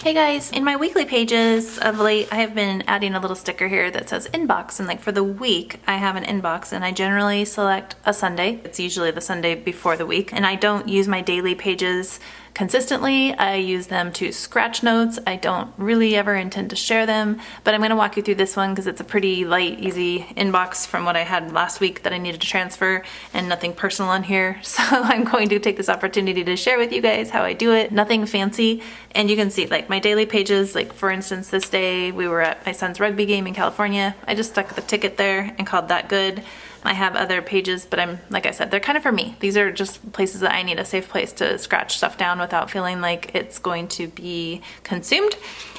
Hey guys, in my weekly pages of late, I have been adding a little sticker here that says inbox, and like for the week, I have an inbox and I generally select a Sunday. It's usually the Sunday before the week, and I don't use my daily pages consistently. I use them to scratch notes. I don't really ever intend to share them, but I'm gonna walk you through this one because it's a pretty light, easy inbox from what I had last week that I needed to transfer, and nothing personal in here. So I'm going to take this opportunity to share with you guys how I do it. Nothing fancy, and you can see like my daily pages, like for instance, this day we were at my son's rugby game in California. I just stuck the ticket there and called that good. I have other pages, but like I said, they're kind of for me. These are just places that I need a safe place to scratch stuff down without feeling like it's going to be consumed.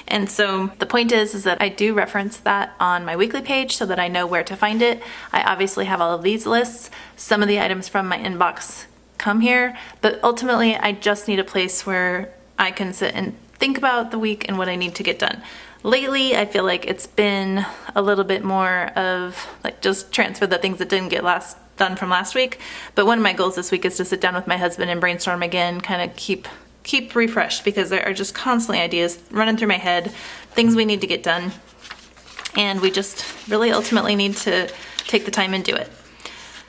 And so the point is that I do reference that on my weekly page so that I know where to find it. I obviously have all of these lists. Some of the items from my inbox come here, but ultimately I just need a place where I can sit and think about the week and what I need to get done. Lately, I feel like it's been a little bit more of like just transfer the things that didn't get done from last week. But one of my goals this week is to sit down with my husband and brainstorm again, kind of keep refreshed, because there are just constantly ideas running through my head, things we need to get done, and we just really ultimately need to take the time and do it.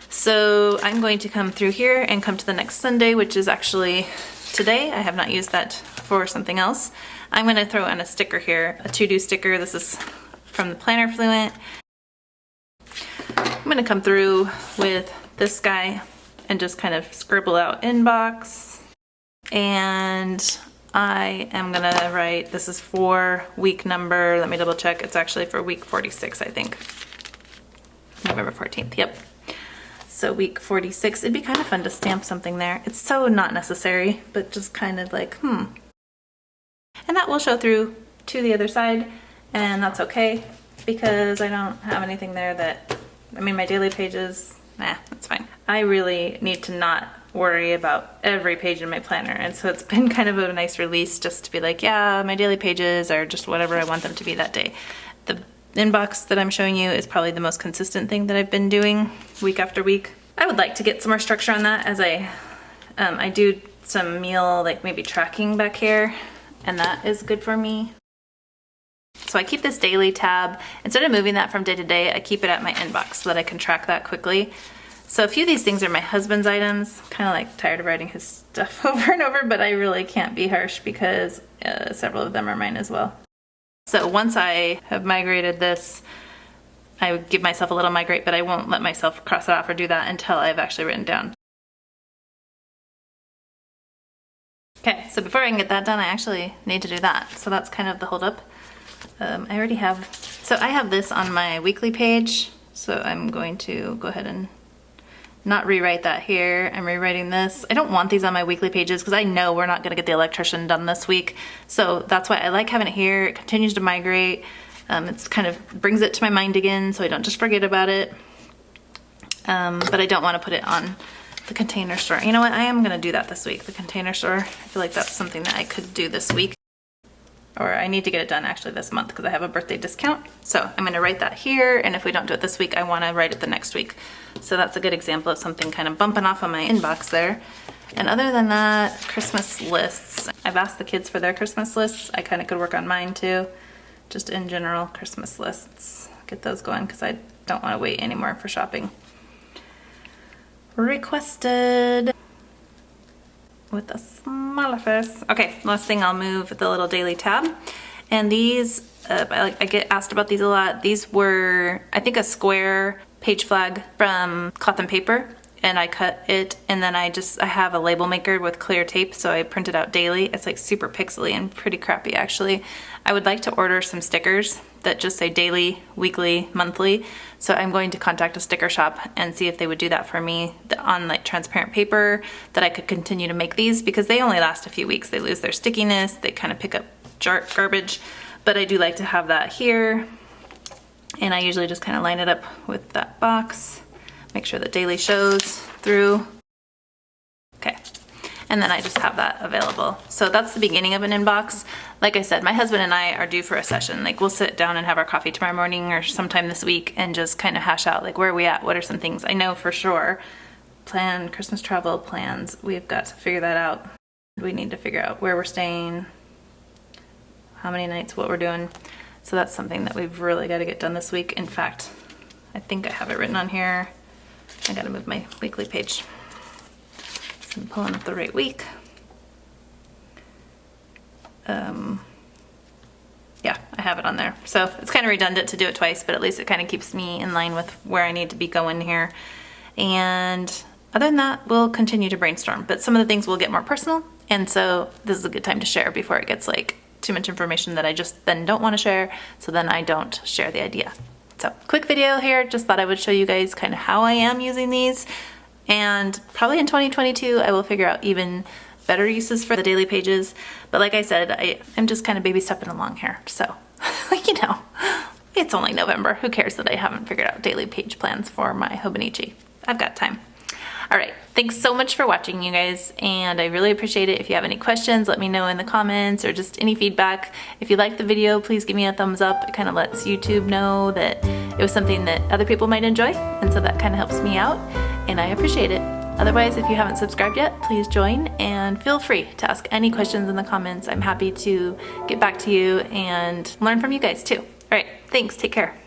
So I'm going to come through here and come to the next Sunday, which is actually today. I have not used that for something else. I'm going to throw in a sticker here, a to-do sticker. This is from the Planner Fluent. I'm going to come through with this guy and just kind of scribble out inbox. And I am going to write, this is for week number, let me double check, it's actually for week 46, I think. November 14th, yep. So week 46, it'd be kind of fun to stamp something there. It's so not necessary, but just kind of like, And that will show through to the other side, and that's okay because I don't have anything there that, my daily pages, that's fine. I really need to not worry about every page in my planner, and so it's been kind of a nice release just to be like, yeah, my daily pages are just whatever I want them to be that day. The inbox that I'm showing you is probably the most consistent thing that I've been doing week after week. I would like to get some more structure on that as I do some meal, like maybe tracking back here, and that is good for me. So I keep this daily tab. Instead of moving that from day to day, I keep it at my inbox so that I can track that quickly. So a few of these things are my husband's items, kind of like tired of writing his stuff over and over, but I really can't be harsh because several of them are mine as well. So once I have migrated this, I would give myself a little migrate, but I won't let myself cross it off or do that until I've actually written down. Okay, so before I can get that done, I actually need to do that. So that's kind of the holdup. I already have, so I have this on my weekly page. So I'm going to go ahead and not rewrite that here. I'm rewriting this. I don't want these on my weekly pages because I know we're not gonna get the electrician done this week. So that's why I like having it here. It continues to migrate. It's kind of brings it to my mind again so I don't just forget about it. But I don't want to put it on the Container Store. You know what? I am going to do that this week. The Container Store. I feel like that's something that I could do this week. Or I need to get it done actually this month because I have a birthday discount. So I'm going to write that here, and if we don't do it this week, I want to write it the next week. So that's a good example of something kind of bumping off on my inbox there. And other than that, Christmas lists. I've asked the kids for their Christmas lists. I kind of could work on mine too. Just in general, Christmas lists. Get those going because I don't want to wait anymore for shopping. Requested with a smaller face. Okay, last thing, I'll move the little daily tab. And these, I get asked about these a lot. These were, I think, a square page flag from Cloth and Paper, and I cut it, and then I have a label maker with clear tape, so I print it out daily. It's like super pixely and pretty crappy actually. I would like to order some stickers that just say daily, weekly, monthly. So I'm going to contact a sticker shop and see if they would do that for me on like transparent paper, that I could continue to make these because they only last a few weeks. They lose their stickiness, they kind of pick up garbage, but I do like to have that here. And I usually just kind of line it up with that box, make sure that daily shows through. Okay. And then I just have that available. So that's the beginning of an inbox. Like I said, my husband and I are due for a session. Like we'll sit down and have our coffee tomorrow morning or sometime this week and just kind of hash out like where are we at, what are some things I know for sure. Plan Christmas travel plans. We've got to figure that out. We need to figure out where we're staying, how many nights, what we're doing. So that's something that we've really got to get done this week. In fact, I think I have it written on here. I got to move my weekly page. So I'm pulling up the right week. Yeah, I have it on there. So it's kind of redundant to do it twice, but at least it kind of keeps me in line with where I need to be going here. And other than that, we'll continue to brainstorm, but some of the things will get more personal. And so this is a good time to share before it gets like too much information that I just then don't want to share. So then I don't share the idea. So quick video here. Just thought I would show you guys kind of how I am using these. And probably in 2022, I will figure out even better uses for the daily pages. But like I said, I'm just kind of baby stepping along here. So, you know, it's only November. Who cares that I haven't figured out daily page plans for my Hobonichi? I've got time. All right, thanks so much for watching, you guys, and I really appreciate it. If you have any questions, let me know in the comments or just any feedback. If you liked the video, please give me a thumbs up. It kind of lets YouTube know that it was something that other people might enjoy, and so that kind of helps me out, and I appreciate it. Otherwise, if you haven't subscribed yet, please join and feel free to ask any questions in the comments. I'm happy to get back to you and learn from you guys too. All right, thanks, take care.